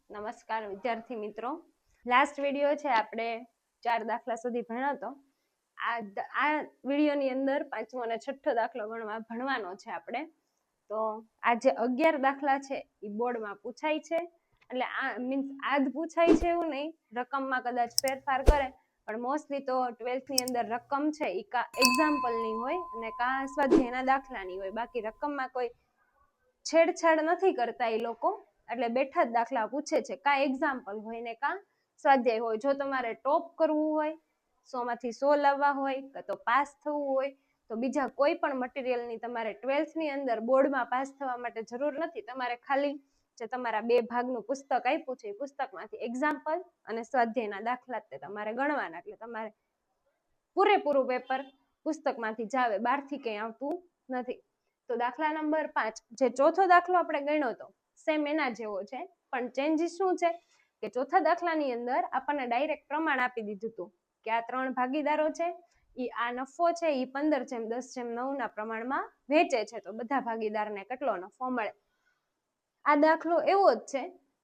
નમસ્કાર વિદ્યાર્થી મિત્રો, લાસ્ટ વિડીયો છે આપણે 4 દાખલા સુધી ભણ્યો હતો. આ વિડીયોની અંદર પાંચમો અને છઠ્ઠો દાખલો ભણવાનો છે આપણે. તો આ જે 11 દાખલા છે એ બોર્ડમાં પૂછાય છે, એટલે આ મીન્સ આજ પૂછાય છે એવું નહીં, રકમમાં કદાચ ફેરફાર કરે, પણ મોસ્ટલી તો 12th ની અંદર રકમ છે એ કા એક્ઝામ્પલની હોય અને કા સ્વાધ્યાયના દાખલાની હોય. બાકી રકમમાં કોઈ છેડછાડ નથી કરતા એ લોકો, એટલે બેઠા જ દાખલા પૂછે છે, કા એક્ઝામ્પલ હોય ને કા સ્વાધ્યાય હોય. જો તમારે ટોપ કરવું હોય, 100 માંથી 100 લાવવા હોય, કે તો પાસ થવું હોય, તો બીજા કોઈ પણ મટીરિયલની તમારે 12th ની અંદર બોર્ડમાં પાસ થવા માટે જરૂર નથી. તમારે ખાલી જે તમારા 2 ભાગનું પુસ્તક આપ્યું છે એ પુસ્તકમાંથી એક્ઝામ્પલ અને સ્વાધ્યાયના દાખલા તે તમારે ગણવાના, એટલે તમારે પૂરેપૂરું પેપર પુસ્તકમાંથી જ આવે, બહારથી કંઈ આવતું નથી. તો દાખલા નંબર 5, જે ચોથો દાખલો આપણે ગણ્યો હતો સેમ એના જેવો છે, પણ ચેન્જીસ શું છે કે ચોથા દાખલાની અંદર આપણને ડાયરેક્ટ પ્રમાણ આપી દીધું હતું કે આ 3 ભાગીદારો છે, આ નફો છે એ 15/10/9 ના પ્રમાણમાં વેચે છે, તો બધા ભાગીદારને કેટલો નફો મળે. આ દાખલો એવો જ છે,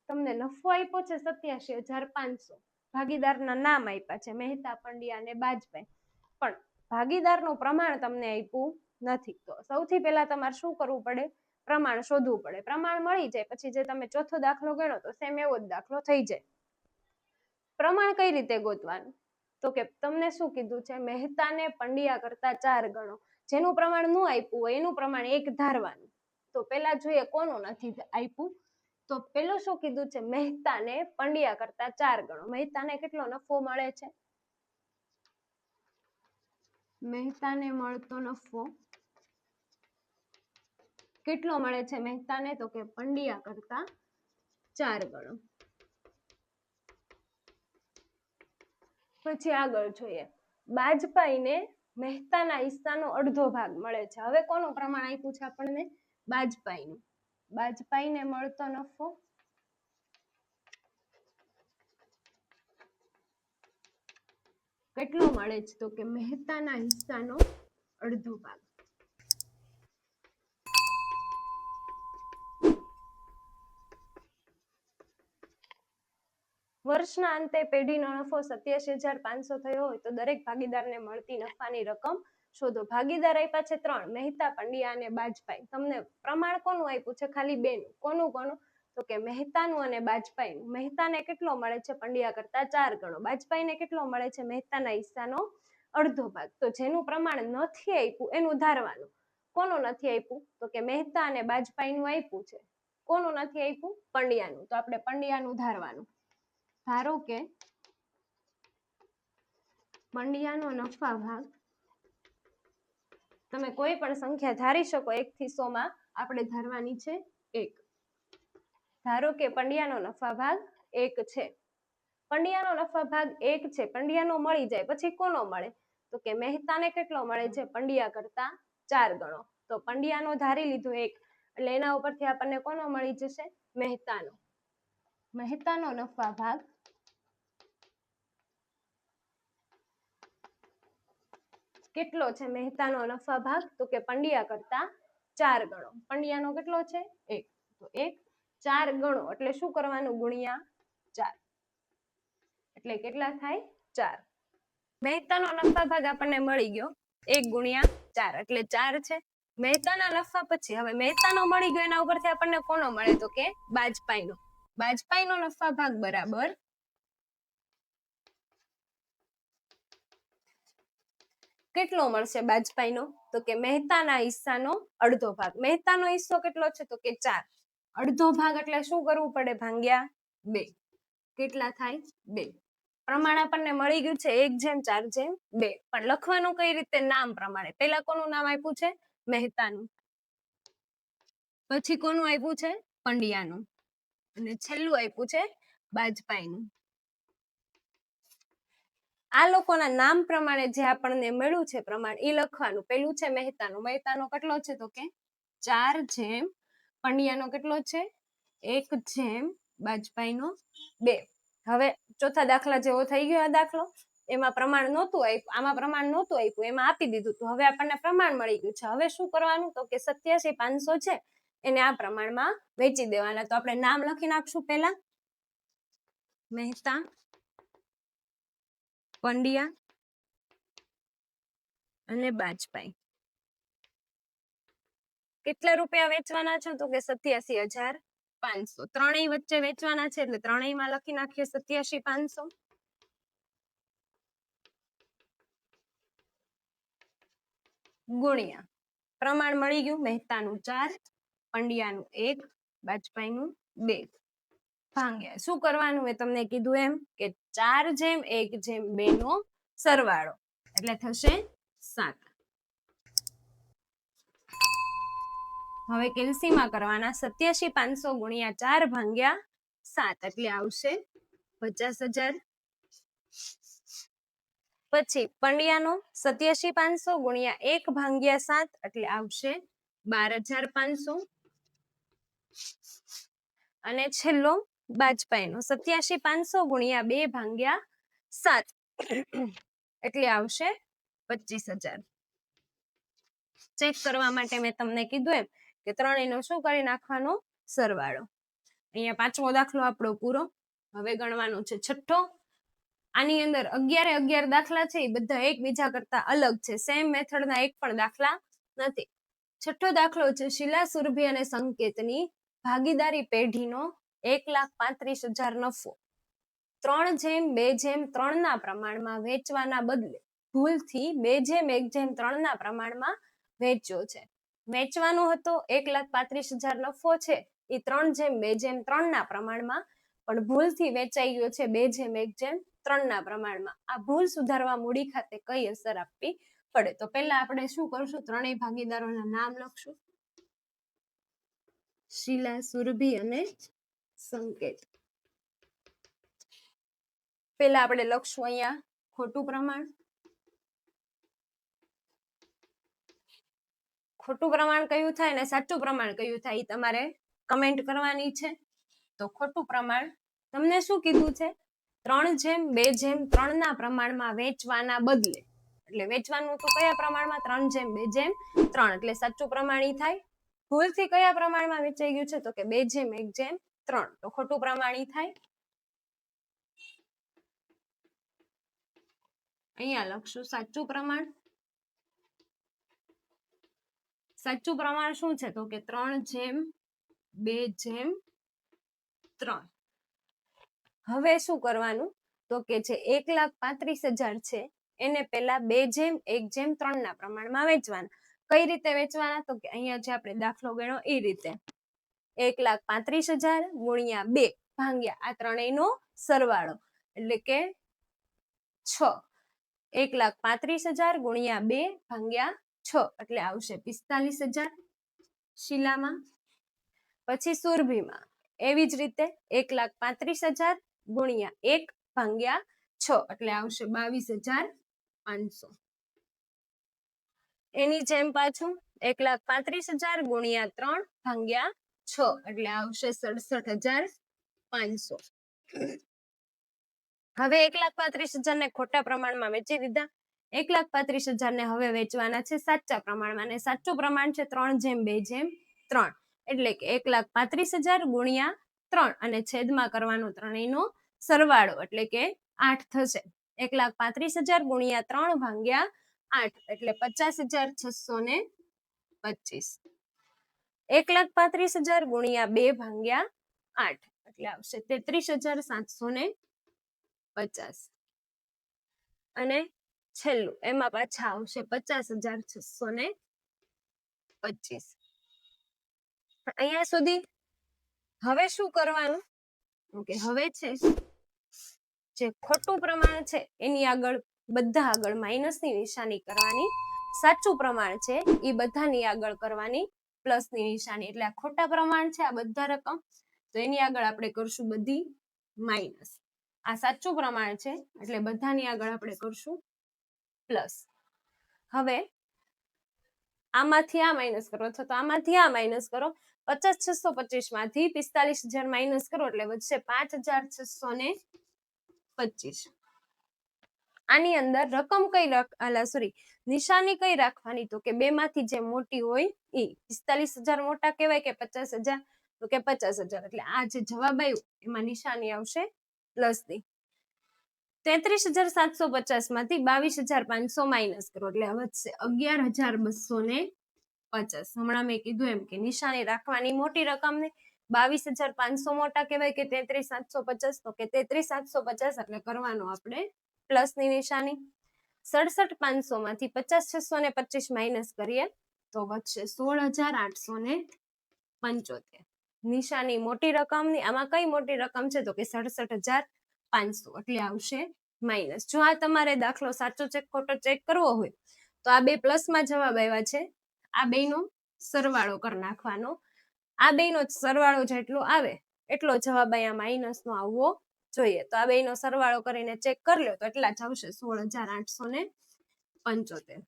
તમને નફો આપ્યો છે 87,500, ભાગીદારના નામ આપ્યા છે મહેતા, પંડ્યા અને બાજપાઈ, પણ ભાગીદારનું પ્રમાણ તમને આપ્યું નથી. તો સૌથી પહેલા તમારે શું કરવું પડે? પ્રમાણ શોધવું પડે. પ્રમાણ મળી જાય પછી જે તમે ચોથો દાખલો ગણો તો સેમ એવો જ દાખલો થઈ જાય. પ્રમાણ કઈ રીતે ગોતવાનું? તો કે તમને શું કીધું છે? મહેતાને પંડ્યા કરતા 4 ગણો. જેનું પ્રમાણ ન આપ્યું હોય એનું પ્રમાણ 1 ધારવાનું. તો પેલા જોઈએ કોનું નથી આપ્યું. તો પેલું શું કીધું છે? મહેતાને પંડ્યા કરતા 4 ગણો. મહેતાને કેટલો નફો મળે છે? મહેતાને મળતો નફો કેટલો મળે છે મહેતાને? તો કે પંડ્યા કરતા 4 ગણો. પછી આગળ જોઈએ, બાજપાઈને મહેતાના હિસ્સાનો અડધો ભાગ મળે છે. હવે કોનું પ્રમાણ આપ્યું છે આપણને? બાજપાઈનું. બાજપાઈને મળતો નફો કેટલો મળે છે? તો કે મહેતાના હિસ્સાનો અડધો ભાગ. વર્ષના અંતે પેઢીનો નફો 87,500 થયો હોય તો દરેક ભાગીદારને મળતી નફાની રકમ શોધો. ભાગીદાર આપ્યા છે 3, મહેતા, પંડ્યા અને બાજપાઈ. તમને પ્રમાણ કોનું આપ્યું છે? ખાલી 2નું. કોનું? તો કે મહેતાનું અને બાજપાઈનું. મહેતાને કેટલો મળે છે? પંડ્યા કરતા 4 ગણો. બાજપાઈને કેટલો મળે છે? મહેતાના હિસ્સાનો અડધો ભાગ. તો જેનું પ્રમાણ નથી આપ્યું એનું ધારવાનું. કોનું નથી આપ્યું? તો કે મહેતા અને બાજપાઈનું આપ્યું છે. કોનું નથી આપ્યું? પંડ્યાનું. તો આપણે પંડ્યાનું ધારવાનું. ધારો કે પંડ્યાનો નફા ભાગ, તમે કોઈ પણ સંખ્યા ધારી શકો 1 થી 100 માં, આપણે ધારવાની છે 1. ધારો કે પંડ્યાનો નફા ભાગ 1 છે. પંડ્યાનો નફા ભાગ 1 છે, પંડ્યાનો મળી જાય પછી કોનો મળે? તો કે મહેતાને કેટલો મળે છે? પંડ્યા કરતા 4 ગણો. તો પંડ્યાનો ધારી લીધો 1, એટલે એના ઉપરથી આપણને કોનો મળી જશે? મહેતાનો. મહેતાનો નફા ભાગ કેટલો છે? મહેતાનો નફા ભાગ તો કે પંડ્યા કરતા 4 ગણો. પંડ્યાનો કેટલો છે? 1. તો 1 4 ગણો એટલે શું કરવાનું? ગુણ્યા 4. એટલે કેટલા થાય? 4. મહેતાનો નફા ભાગ આપણને મળી ગયો 1 ગુણ્યા 4 એટલે 4 છે. મહેતાના નફા પછી હવે મહેતાનો મળી ગયો, એના ઉપરથી આપણને કોનો મળે? તો કે બાજપાઈનો. બાજપાઈનો નફા ભાગ બરાબર કેટલો મળશે? બાજપાઈનો તો કે મહેતાના હિસ્સાનો અડધો ભાગ. મહેતાનો હિસ્સો કેટલો છે? તો કે 4. અડધો ભાગ એટલે શું કરવું પડે? ભાગ્યા 2. કેટલા થાય? 2. પ્રમાણ આપણને મળી ગયું છે 1/4/2, પણ લખવાનું કઈ રીતે? નામ પ્રમાણે. પહેલા કોનું નામ આપ્યું છે? મહેતાનું. પછી કોનું આપ્યું છે? પંડ્યાનું. અને છેલ્લું આપ્યું છે બાજપાઈનું. આ લોકોના નામ પ્રમાણે જે આપણને મળ્યું છે પ્રમાણ એ લખવાનું. પેલું છે મહેતાનું. મહેતાનો કેટલો છે? તો કે 4 પંડ્યાનો કેટલો છે? 1 બાજપાઈનો 2. હવે ચોથા દાખલા જેવો થઈ ગયો આ દાખલો. એમાં પ્રમાણ નહોતું આપ્યું, આમાં પ્રમાણ નહોતું આપ્યું, એમાં આપી દીધું. તો હવે આપણને પ્રમાણ મળી ગયું છે. હવે શું કરવાનું? તો કે 87,500 છે એને આ પ્રમાણમાં વેચી દેવાના. તો આપણે નામ લખી નાખશું પહેલા. મહેતા, પંડ્યા અને બાજપાઈ. કેટલા રૂપિયા વેચવાના છે? તો કે 87,500. ત્રણેય વચ્ચે વેચવાના છે એટલે ત્રણેયમાં લખી નાખીએ 87,500 ગુણ્યા પ્રમાણ મળી ગયું. મહેતાનું 4, પંડ્યાનું 1, બાજપાઈનું 2 ભાગ્યા શું કરવાનું એ તમને કીધું એમ કે 4/1/2 નો સરવાળો એટલે થશે 7. હવે કેલ્સીમાં કરવાના 87,500 ગુણ્યા 4 ભાગ્યા 7 એટલે આવશે 50,000. પછી પંડ્યાનો 87,500 ગુણ્યા 1 ભાગ્યા 7 એટલે આવશે 12,500. અને છેલ્લો બાજપાઈનો 87,500 ગુણ્યા 2 ભાગ્યા 7 એટલે આવશે 25,000. ચેક કરવા માટે મેં તમને કીધું એમ કે ત્રણેયનો શું કરી નાખવાનો? સરવાળો. અહીંયા પાંચમો દાખલો આપણો પૂરો. હવે ગણવાનો છે છઠ્ઠો. આની અંદર 11 દાખલા છે એ બધા એકબીજા કરતા અલગ છે. સેમ મેથડના એક પણ દાખલા નથી. છઠ્ઠો દાખલો છે શીલા, સુરભી અને સંકેતની ભાગીદારી પેઢીનો 1,35,000 નફો 3/2/3 ના પ્રમાણમાં વેચવાના બદલે ભૂલથી 2/1/3 ના પ્રમાણમાં વેચ્યો છે. વેચવાનો હતો 1,35,000 નફો છે એ 3/2/3 ના પ્રમાણમાં, પણ ભૂલથી વેચાઈ ગયો છે 2/1/3 ના પ્રમાણમાં. આ ભૂલ સુધારવા મૂડી ખાતે કઈ અસર આપવી પડે? તો પહેલા આપણે શું કરશું? ત્રણેય ભાગીદારોના નામ લખશું. શીલા, સુરભી અને સંકેત. પહેલા આપણે લખશું અહીંયા ખોટું પ્રમાણ. ખોટું પ્રમાણ કયું થાય ને સાચું પ્રમાણ કયું થાય એ તમારે કમેન્ટ કરવાની છે. તો ખોટું પ્રમાણ તમને શું કીધું છે? 3/2/3 ના પ્રમાણમાં વેચવાના બદલે, એટલે વેચવાનું તો કયા પ્રમાણમાં? 3/2/3 એટલે સાચું પ્રમાણ ઈ થાય. ભૂલથી કયા પ્રમાણમાં વેચાઈ ગયું છે? તો કે 2/1/3 તો ખોટું પ્રમાણ ઈ થાય. અહીંયા લખશું સાચું પ્રમાણ. સાચું પ્રમાણ શું છે? તો કે 3/2/3. હવે શું કરવાનું? તો કે જે 1,35,000 છે એને પેલા 2/1/3 ના પ્રમાણમાં વેચવાના. કઈ રીતે વેચવાના? તો કે અહીંયા જે આપણે દાખલો ગણ્યો એ રીતે 1,35,000 ગુણ્યા 2 ભાગ્યા આ ત્રણેયનો સરવાળો એટલે કે 6. 1,35,000 ગુણ્યા 2 ભાગ્યા 6 એટલે આવશે 45,000 શીલામાં. પછી સુરભીમાં એવી જ રીતે 1,35,000 ગુણ્યા 1 ભાગ્યા 6 એટલે આવશે 22,500. એની જેમ પાછું 1,35,000 ગુણ્યા 3 ભાગ્યા 6 એટલે આવશે 67,500. હવે 1,35,000 ને ખોટા પ્રમાણમાં વેચી દીધા. 1,35,000 ને હવે વેચવાના છે સાચા પ્રમાણમાં, અને સાચું પ્રમાણ છે 3/2/3 એટલે કે 1,35,000 ગુણ્યા 3 અને છેદમાં કરવાનો ત્રણેયનો સરવાળો એટલે કે 8 થશે. 1,35,000 ગુણ્યા 3 ભાગ્યા 8 એટલે 50,625. 1,35,000 ગુણ્યા 2 ભાગ્યા 8 એટલે આવશે 33,750. અને છેલ્લું એમાં પાછા આવશે 50,625. અહીંયા સુધી હવે શું કરવાનું? ઓકે, હવે છે જે ખોટું પ્રમાણ છે એની આગળ બધા આગળ માઇનસની નિશાની કરવાની. સાચું પ્રમાણ છે એ બધાની આગળ કરવાની પ્લસની નિશાની. એટલે આ ખોટા પ્રમાણ છે આ બધા રકમ, તો એની આગળ આપણે કરશું બધી માઇનસ. આ સાચું પ્રમાણ છે એટલે બધાની આગળ આપણે કરશું પ્લસ. હવે આમાંથી આ માઇનસ કરો અથવા તો આમાંથી આ માઇનસ કરો. 50,625 માંથી 45,000 માઇનસ કરો એટલે વધશે 5,625. આની અંદર રકમ કઈ નિશાની કઈ રાખવાની? તો કે બે માંથી જે મોટી હોય એ. 45,000 મોટા કહેવાય કે 50,000? તો કે 50,000. એટલે આ જે જવાબ આવ્યો એમાં નિશાની આવશે પ્લસની 33,750 માંથી 22,500 માઇનસ કરો એટલે વધશે 11,250. હમણાં મેં કીધું એમ કે નિશાની રાખવાની મોટી રકમને 22,500 મોટા કહેવાય કે 33,750, તો કે 33,750 એટલે કરવાનો આપણે પ્લસની નિશાની. 67,500 માંથી 50,625 માઇનસ કરીએ તો વધશે 16,875. નિશાની મોટી રકમની, આમાં કઈ મોટી રકમ છે તો કે 67,500 એટલે આવશે માઇનસ. જો આ તમારે દાખલો સાચો ચેક ખોટો ચેક કરવો હોય તો આ બે પ્લસમાં જવાબ આવ્યા છે, આ બેનો સરવાળો કરી નાખવાનો. આ બેનો સરવાળો જેટલો આવે એટલો જવાબ અહીંયા માઇનસનો આવવો જોઈએ. તો આ બેનો સરવાળો કરીને ચેક કરી લો તો એટલા જ આવશે 16,875.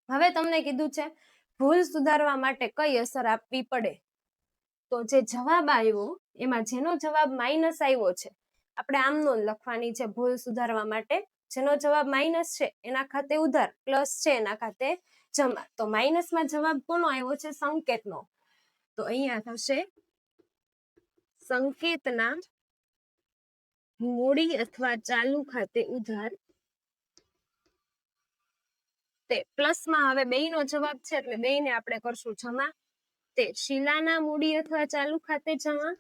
હવે તમને કીધું છે ભૂલ સુધારવા માટે કઈ અસર આપવી પડે. તો જે જવાબ આવ્યો એમાં જેનો જવાબ માઇનસ આવ્યો છે આપણે આમ નોંધ લખવાની છે ભૂલ સુધારવા માટે. જેનો જવાબ માઇનસ છે એના ખાતે ઉધાર, પ્લસ છે એના ખાતે જમા. તો માઇનસમાં જવાબ કોનો આવ્યો છે? સંકેતનો. તો અહીંયા થશે સંકેતના મૂડી અથવા ચાલુ ખાતે ઉધાર તે પ્લસમાં. હવે બેયનો જવાબ છે એટલે બેયને આપણે કરશું જમા. તે શીલાના મૂડી અથવા ચાલુ ખાતે જમા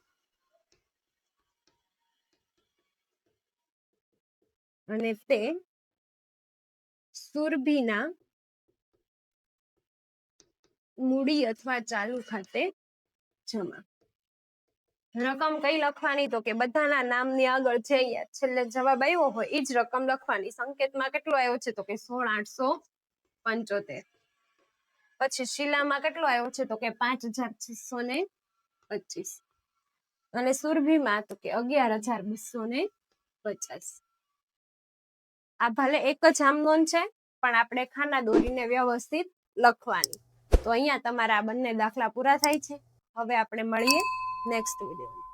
અને તે સુરભીના મૂડી અથવા ચાલુ ખાતે જમા. રકમ કઈ લખવાની? તો કે બધાના નામની આગળ જે છેલ્લે જવાબ આવ્યો હોય એ જ રકમ લખવાની. સંકેતમાં કેટલો આવ્યો છે તો કે 16,875. પછી શીલામાં કેટલો આવ્યો છે તો કે 5,625 અને સુરભીમાં તો કે 11,250. આ ભલે એક જ આમ નોંધ છે પણ આપણે ખાના દોરીને વ્યવસ્થિત લખવાની. તો અહીંયા તમારા આ બંને દાખલા પૂરા થાય છે. હવે આપણે મળીએ નેક્સ્ટ વિડીયો.